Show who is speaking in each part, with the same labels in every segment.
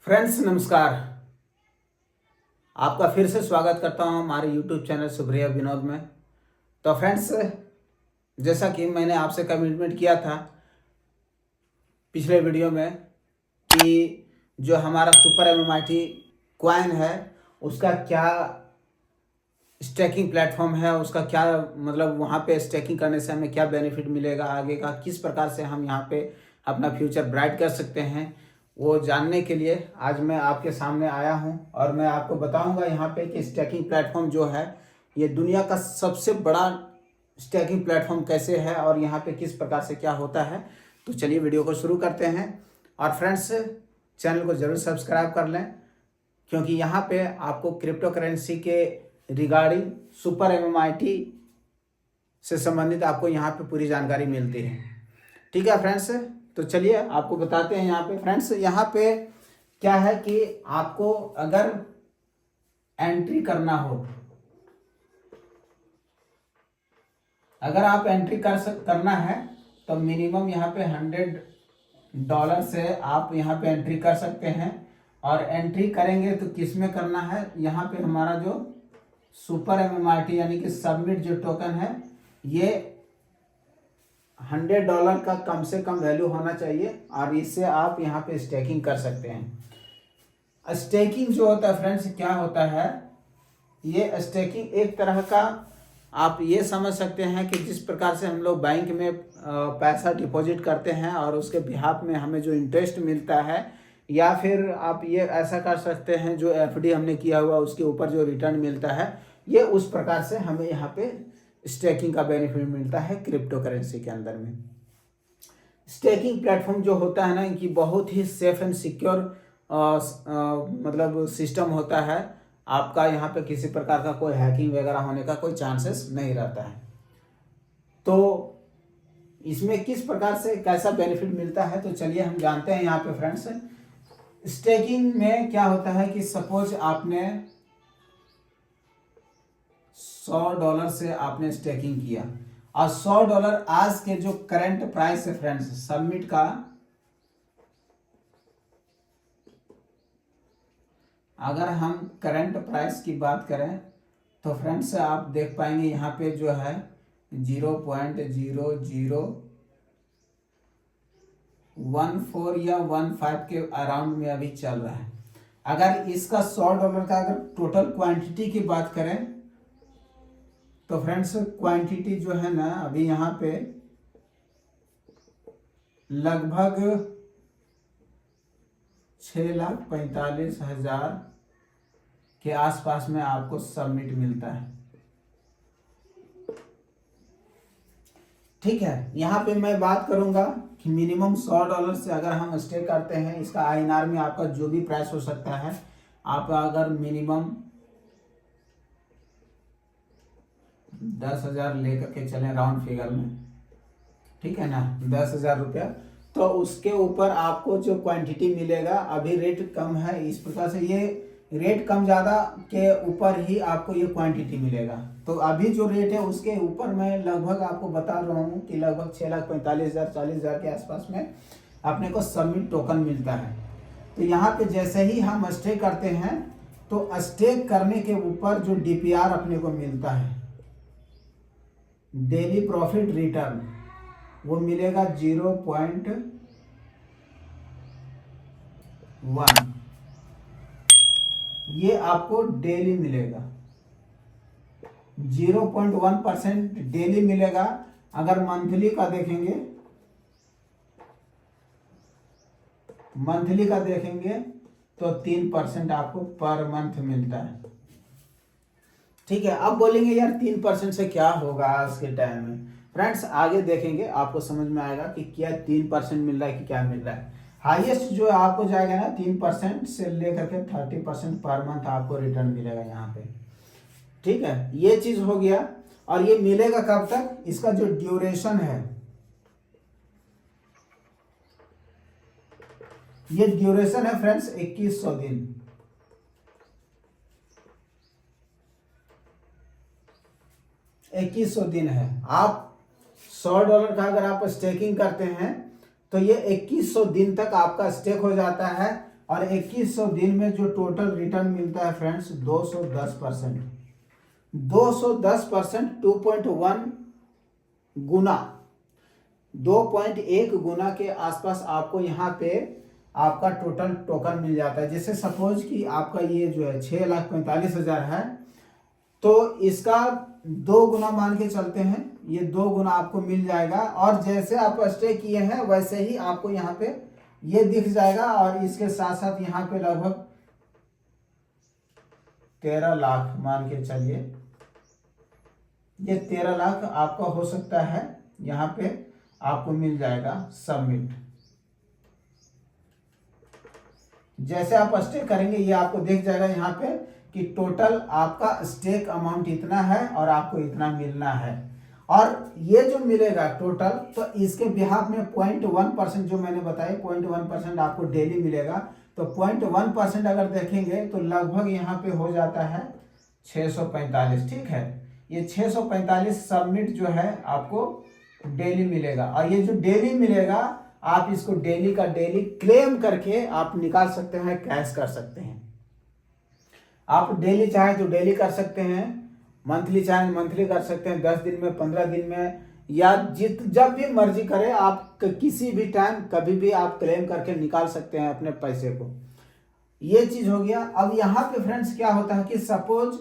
Speaker 1: Friends नमस्कार। आपका फिर से स्वागत करता हूं हमारे यूट्यूब चैनल सुप्रिया विनोद में। तो फ्रेंड्स, जैसा कि मैंने आपसे कमिटमेंट किया था पिछले वीडियो में कि जो हमारा सुपर एमएमआईटी कॉइन है उसका क्या स्टेकिंग प्लेटफॉर्म है, उसका क्या मतलब वहाँ पे स्टेकिंग करने से हमें क्या बेनिफिट मिलेगा, आगे का किस प्रकार से हम यहाँ पे अपना फ्यूचर ब्राइट कर सकते हैं, वो जानने के लिए आज मैं आपके सामने आया हूँ। और मैं आपको बताऊंगा यहाँ पे कि स्टेकिंग प्लेटफॉर्म जो है ये दुनिया का सबसे बड़ा स्टेकिंग प्लेटफॉर्म कैसे है और यहाँ पे किस प्रकार से क्या होता है। तो चलिए वीडियो को शुरू करते हैं। और फ्रेंड्स, चैनल को ज़रूर सब्सक्राइब कर लें, क्योंकि यहाँ पे आपको क्रिप्टो करेंसी के रिगार्डिंग सुपर एमएमआईटी से संबंधित आपको यहाँ पे पूरी जानकारी मिलती है। ठीक है फ्रेंड्स, तो चलिए आपको बताते हैं। यहाँ पे फ्रेंड्स, यहाँ पे क्या है कि आपको अगर एंट्री करना हो, अगर आप एंट्री करना है तो मिनिमम यहाँ पे $100 से आप यहाँ पे एंट्री कर सकते हैं। और एंट्री करेंगे तो किस में करना है, यहाँ पे हमारा जो सुपर एमएमआईटी यानी कि सबमिट जो टोकन है ये $100 का कम से कम वैल्यू होना चाहिए और इससे आप यहाँ पे स्टेकिंग कर सकते हैं। स्टेकिंग जो होता है फ्रेंड्स, क्या होता है, ये स्टेकिंग एक तरह का आप ये समझ सकते हैं कि जिस प्रकार से हम लोग बैंक में पैसा डिपॉजिट करते हैं और उसके बिहाफ में हमें जो इंटरेस्ट मिलता है, या फिर आप ये ऐसा कर सकते हैं जो एफडी हमने किया हुआ उसके ऊपर जो रिटर्न मिलता है, ये उस प्रकार से हमें यहाँ पे स्टेकिंग का बेनिफिट मिलता है क्रिप्टो करेंसी के अंदर में। स्टेकिंग प्लेटफॉर्म जो होता है ना कि बहुत ही सेफ एंड सिक्योर मतलब सिस्टम होता है। आपका यहाँ पे किसी प्रकार का कोई हैकिंग वगैरह होने का कोई चांसेस नहीं रहता है। तो इसमें किस प्रकार से कैसा बेनिफिट मिलता है तो चलिए हम जानते हैं। यहाँ पे फ्रेंड्स, स्टेकिंग में क्या होता है कि सपोज आपने $100 से आपने स्टेकिंग किया और $100 आज के जो करंट प्राइस है फ्रेंड्स सबमिट का, अगर हम करंट प्राइस की बात करें तो फ्रेंड्स आप देख पाएंगे यहाँ पे जो है 0.0014 या 15 के अराउंड में अभी चल रहा है। अगर इसका $100 का अगर टोटल क्वांटिटी की बात करें तो फ्रेंड्स क्वांटिटी जो है ना अभी यहाँ पे लगभग 6,45,000 के आसपास में आपको सबमिट मिलता है। ठीक है, यहाँ पे मैं बात करूंगा कि मिनिमम $100 से अगर हम स्टे करते हैं, इसका आईएनआर में आपका जो भी प्राइस हो सकता है, आप अगर मिनिमम 10,000 लेकर के चलें राउंड फिगर में, ठीक है ना, 10,000 रुपया, तो उसके ऊपर आपको जो क्वांटिटी मिलेगा, अभी रेट कम है इस प्रकार से, ये रेट कम ज़्यादा के ऊपर ही आपको ये क्वांटिटी मिलेगा। तो अभी जो रेट है उसके ऊपर मैं लगभग आपको बता रहा हूँ कि लगभग 6,45,000 40,000 के आसपास में अपने को सबमिट टोकन मिलता है। तो यहाँ पे जैसे ही हम स्टे करते हैं तो स्टे करने के ऊपर जो डीपीआर अपने को मिलता है, डेली प्रॉफिट रिटर्न, वो मिलेगा 0.1। ये आपको डेली मिलेगा, 0.1% डेली मिलेगा। अगर मंथली का देखेंगे, तो 3% आपको पर मंथ मिलता है। ठीक है, अब बोलेंगे यार 3% से क्या होगा आज के टाइम में। फ्रेंड्स आगे देखेंगे आपको समझ में आएगा कि क्या 3% मिल रहा है कि क्या मिल रहा है। हाईएस्ट जो आपको जाएगा ना 3% से लेकर के 30% पर मंथ आपको रिटर्न मिलेगा यहाँ पे। ठीक है, ये चीज हो गया। और ये मिलेगा कब तक, इसका जो ड्यूरेशन है, ये ड्यूरेशन है फ्रेंड्स 2100 दिन। 2100 दिन है। आप $100 का अगर आप स्टेकिंग करते हैं तो ये 2100 दिन तक आपका स्टेक हो जाता है और 2100 दिन में जो टोटल रिटर्न मिलता है फ्रेंड्स 210%। 210% 2.1 गुना, 2.1 गुना के आसपास आपको यहाँ पे आपका टोटल टोकन मिल जाता है। जैसे सपोज कि आपका ये जो है 6,45,000 है, तो इसका 2 गुना मान के चलते हैं, ये 2 गुना आपको मिल जाएगा। और जैसे आप स्टे किए हैं वैसे ही आपको यहाँ पे ये दिख जाएगा। और इसके साथ साथ यहाँ पे लगभग 13 लाख मान के चलिए, ये 13 लाख आपका हो सकता है, यहाँ पे आपको मिल जाएगा सबमिट। जैसे आप स्टे करेंगे ये आपको दिख जाएगा यहाँ पे कि टोटल आपका स्टेक अमाउंट इतना है और आपको इतना मिलना है। और ये जो मिलेगा टोटल, तो इसके बिहाफ में 0.1% जो मैंने बताया 0.1% आपको डेली मिलेगा। तो 0.1% अगर देखेंगे तो लगभग यहाँ पे हो जाता है 645। ठीक है, ये 645 सबमिट जो है आपको डेली मिलेगा। और ये जो डेली मिलेगा आप इसको डेली का डेली क्लेम करके आप निकाल सकते हैं, कैश कर सकते हैं। आप डेली चाहे तो डेली कर सकते हैं, मंथली चाहे मंथली कर सकते हैं, 10 दिन में, 15 दिन में, या जब भी मर्जी करें आप, किसी भी टाइम कभी भी आप क्लेम करके निकाल सकते हैं अपने पैसे को। ये चीज हो गया। अब यहाँ पे फ्रेंड्स क्या होता है कि सपोज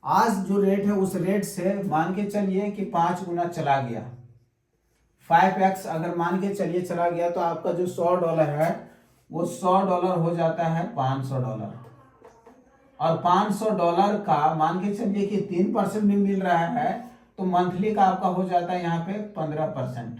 Speaker 1: आज जो रेट है उस रेट से मान के चलिए कि 5 गुना चला गया, 5x अगर मान के चलिए चला गया, तो आपका जो $100 है वो $100 हो जाता है $500। और $500 का मान के चलिए कि 3% भी मिल रहा है, तो मंथली का आपका हो जाता है यहाँ पे 15%।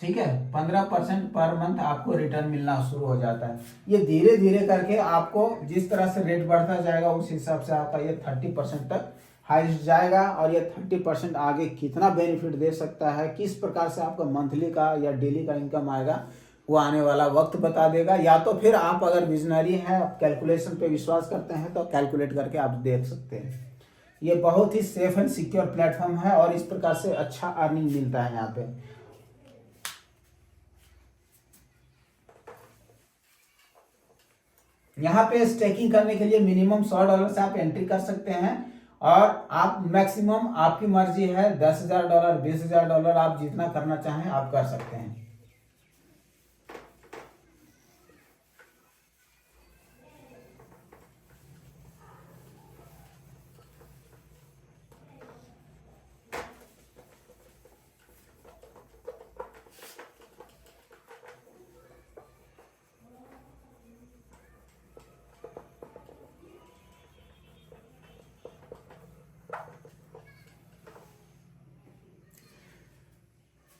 Speaker 1: ठीक है, 15% पर मंथ आपको रिटर्न मिलना शुरू हो जाता है। ये धीरे धीरे करके आपको जिस तरह से रेट बढ़ता जाएगा उस हिसाब से आपका ये 30% तक हाइस्ट जाएगा। और ये 30% आगे कितना बेनिफिट दे सकता है, किस प्रकार से आपका मंथली का या डेली का इनकम आएगा, वो आने वाला वक्त बता देगा। या तो फिर आप अगर विजनरी हैं, आप कैलकुलेशन पे विश्वास करते हैं, तो कैलकुलेट करके आप देख सकते हैं। ये बहुत ही सेफ एंड सिक्योर प्लेटफॉर्म है और इस प्रकार से अच्छा अर्निंग मिलता है यहाँ पे। यहाँ पे स्टेकिंग करने के लिए मिनिमम $100 से आप एंट्री कर सकते हैं, और आप मैक्सिमम आपकी मर्जी है $10,000, $20,000, आप जितना करना चाहें आप कर सकते हैं।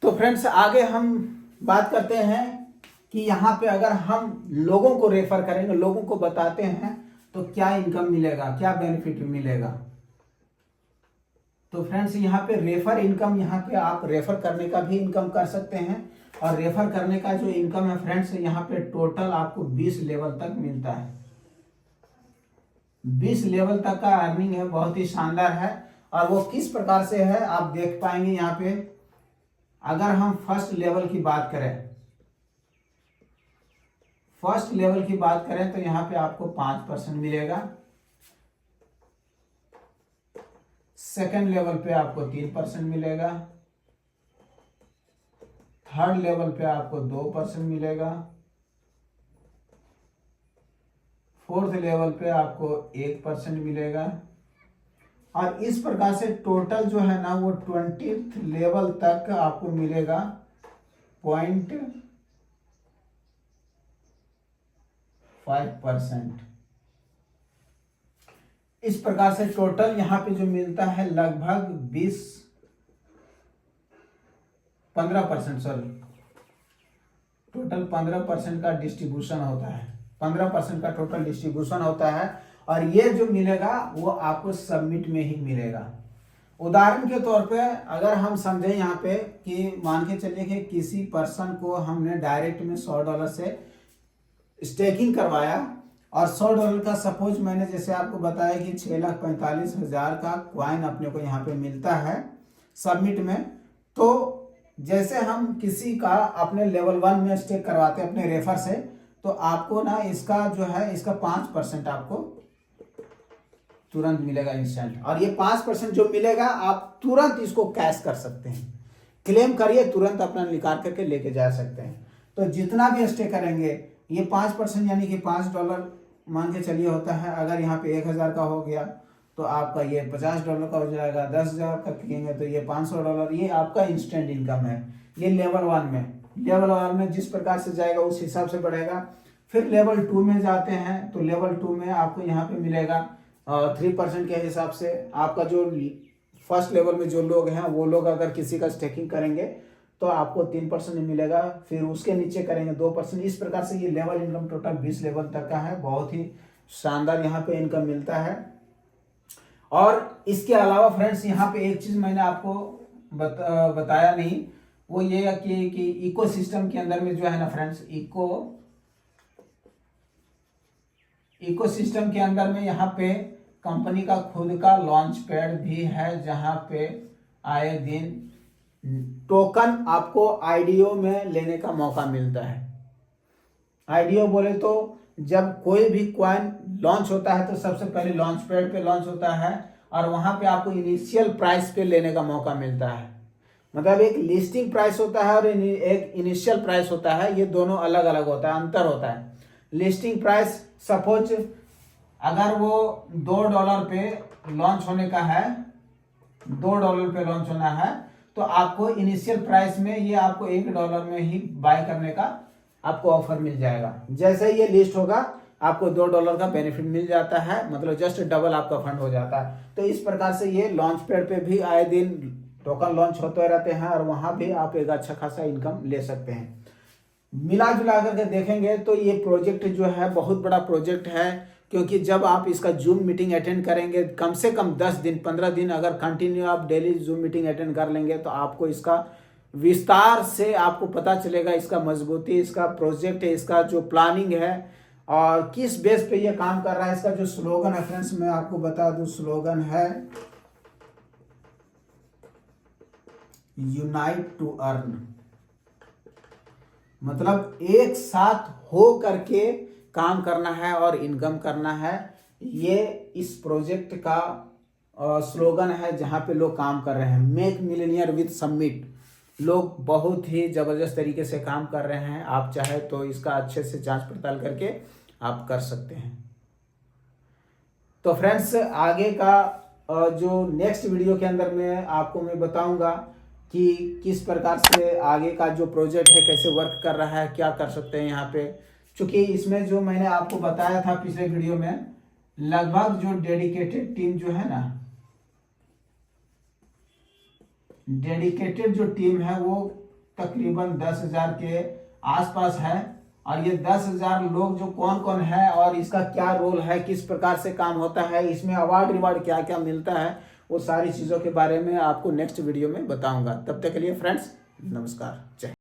Speaker 1: तो फ्रेंड्स आगे हम बात करते हैं कि यहाँ पे अगर हम लोगों को रेफर करेंगे, लोगों को बताते हैं, तो क्या इनकम मिलेगा, क्या बेनिफिट मिलेगा। तो फ्रेंड्स यहाँ पे रेफर इनकम, यहाँ पे आप रेफर करने का भी इनकम कर सकते हैं। और रेफर करने का जो इनकम है फ्रेंड्स, यहाँ पे टोटल आपको 20 लेवल तक मिलता है। 20 लेवल तक का अर्निंग है, बहुत ही शानदार है। और वो किस प्रकार से है आप देख पाएंगे यहाँ पे। अगर हम फर्स्ट लेवल की बात करें, तो यहाँ पे आपको 5% मिलेगा। सेकंड लेवल पे आपको 3% मिलेगा। थर्ड लेवल पे आपको 2% मिलेगा। फोर्थ लेवल पे आपको 1% मिलेगा। और इस प्रकार से टोटल जो है ना वो 20th लेवल तक आपको मिलेगा 0.5%। इस प्रकार से टोटल यहाँ पे जो मिलता है लगभग 15% सॉरी, टोटल 15% का डिस्ट्रीब्यूशन होता है। 15% का टोटल डिस्ट्रीब्यूशन होता है। और ये जो मिलेगा वो आपको सबमिट में ही मिलेगा। उदाहरण के तौर पे अगर हम समझें यहाँ पे कि मान के चलिए कि किसी पर्सन को हमने डायरेक्ट में $100 से स्टेकिंग करवाया, और $100 का सपोज मैंने जैसे आपको बताया कि 6,45,000 का क्वाइन अपने को यहाँ पे मिलता है सबमिट में। तो जैसे हम किसी का अपने लेवल 1 में स्टेक करवाते हैं अपने रेफर से, तो आपको ना इसका जो है इसका 5% आपको तुरंत मिलेगा इंस्टेंट। और ये 5% जो मिलेगा आप तुरंत इसको कैश कर सकते हैं, क्लेम करिए, तुरंत अपना निकाल करके लेके जा सकते हैं। तो जितना भी स्टे करेंगे ये 5% यानी कि $5 मान के चलिए होता है। अगर यहाँ पे 1000 का हो गया तो आपका ये $50 का हो जाएगा। 10,000 का किएंगे तो ये $500। ये आपका इंस्टेंट इनकम है। ये लेवल 1 में। लेवल 1 में जिस प्रकार से जाएगा उस हिसाब से बढ़ेगा। फिर लेवल 2 में जाते हैं तो लेवल 2 में आपको यहाँ पे मिलेगा 3% के हिसाब से। आपका जो फर्स्ट लेवल में जो लोग हैं वो लोग अगर किसी का स्टेकिंग करेंगे तो आपको 3% मिलेगा। फिर उसके नीचे करेंगे 2%। इस प्रकार से ये लेवल इनकम टोटल 20 लेवल तक का है। बहुत ही शानदार यहाँ पे इनकम मिलता है। और इसके अलावा फ्रेंड्स यहाँ पे एक चीज मैंने आपको बताया नहीं, वो ये है कि इकोसिस्टम के अंदर में जो है ना फ्रेंड्स, इकोसिस्टम के अंदर में यहाँ पे कंपनी का खुद का लॉन्च पैड भी है, जहां पे आए दिन टोकन आपको आईडीओ में लेने का मौका मिलता है। आईडीओ बोले तो जब कोई भी कॉइन लॉन्च होता है तो सबसे पहले लॉन्च पैड पे लॉन्च होता है और वहां पे आपको इनिशियल प्राइस पे लेने का मौका मिलता है। मतलब एक लिस्टिंग प्राइस होता है और एक इनिशियल प्राइस होता है। ये दोनों अलग अलग होता है, अंतर होता है। लिस्टिंग प्राइस सपोज अगर वो $2 पे लॉन्च होने का है, $2 पे लॉन्च होना है, तो आपको इनिशियल प्राइस में ये आपको $1 में ही बाय करने का आपको ऑफर मिल जाएगा। जैसे ये लिस्ट होगा आपको $2 का बेनिफिट मिल जाता है, मतलब जस्ट डबल आपका फंड हो जाता है। तो इस प्रकार से ये लॉन्च पैड पे भी आए दिन टोकन लॉन्च होते रहते हैं और वहां भी आप एक अच्छा खासा इनकम ले सकते हैं। मिला जुला करके देखेंगे तो ये प्रोजेक्ट जो है बहुत बड़ा प्रोजेक्ट है, क्योंकि जब आप इसका जूम मीटिंग अटेंड करेंगे कम से कम 10 दिन 15 दिन अगर कंटिन्यू आप डेली जूम मीटिंग अटेंड कर लेंगे तो आपको इसका विस्तार से आपको पता चलेगा, इसका मजबूती, इसका प्रोजेक्ट है, इसका जो प्लानिंग है और किस बेस पे ये काम कर रहा है। इसका जो स्लोगन है फ्रेंड्स मैं आपको बता दूं, स्लोगन है यूनाइट टू अर्न। मतलब एक साथ हो करके काम करना है और इनकम करना है। ये इस प्रोजेक्ट का स्लोगन है जहां पे लोग काम कर रहे हैं। Make Millionaire with summit. लोग बहुत ही जबरदस्त तरीके से काम कर रहे हैं। आप चाहे तो इसका अच्छे से जांच पड़ताल करके आप कर सकते हैं। तो फ्रेंड्स आगे का जो नेक्स्ट वीडियो के अंदर में आपको मैं बताऊंगा कि किस प्रकार से आगे का जो प्रोजेक्ट है कैसे वर्क कर रहा है, क्या कर सकते हैं यहाँ पे। चूंकि इसमें जो मैंने आपको बताया था पिछले वीडियो में, लगभग जो डेडिकेटेड टीम जो है ना, डेडिकेटेड जो टीम है वो तकरीबन 10,000 के आसपास है। और ये 10,000 लोग जो कौन कौन है और इसका क्या रोल है, किस प्रकार से काम होता है, इसमें अवार्ड रिवार्ड क्या क्या मिलता है, वो सारी चीज़ों के बारे में आपको नेक्स्ट वीडियो में बताऊंगा। तब तक के लिए फ्रेंड्स नमस्कार, जय।